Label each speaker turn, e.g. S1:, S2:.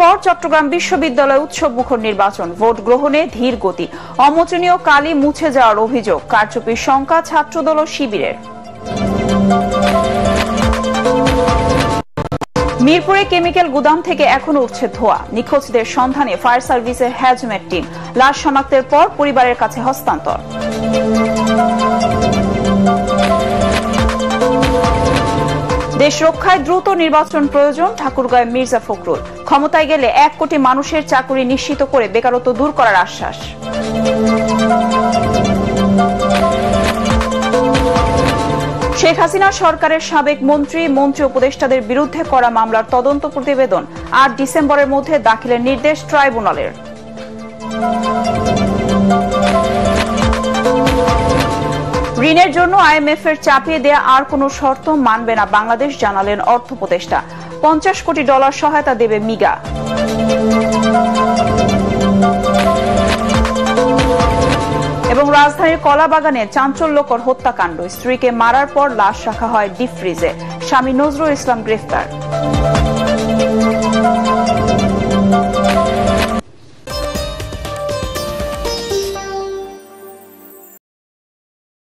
S1: পর চট্টগ্রাম বিশ্ববিদ্যালয় উৎসবমুখর নির্বাচন, ভোট গ্রহণে ধীর গতি, অমোচনীয় কালি মুছে যাওয়ার অভিযোগ, কারচুপির শঙ্কা ছাত্রদল ও শিবিরের। মিরপুরে কেমিক্যাল গুদাম থেকে এখনো উঠছে ধোঁয়া, নিখোঁজদের সন্ধানে ফায়ার সার্ভিসের হ্যাজম্যাট টিম, লাশ শনাক্তের পর পরিবারের কাছে হস্তান্তর। দেশ রক্ষায় দ্রুত নির্বাচন প্রয়োজন, ঠাকুরগাঁয় মির্জা ফখরুল। ক্ষমতায় গেলে 1 কোটি মানুষের চাকরি নিশ্চিত করে বেকারত্ব দূর করার আশ্বাস। শেখ হাসিনা সরকারের সাবেক মন্ত্রী উপদেষ্টাদের বিরুদ্ধে করা মামলার তদন্ত প্রতিবেদন 8 ডিসেম্বরের মধ্যে দাখিলের নির্দেশ ট্রাইব্যুনালের। ঋণের জন্য IMF এর চাপিয়ে দেয়া আর কোনো শর্ত মানবে না বাংলাদেশ, জানালেন অর্থ উপদেষ্টা। $50 কোটি সহায়তা দেবে মিগা। এবং রাজধানীর কলাবাগানে চাঞ্চল্যকর হত্যাকাণ্ড, স্ত্রীকে মারার পর লাশ রাখা হয় ডিপ ফ্রিজে, স্বামী নজরুল ইসলাম গ্রেফতার।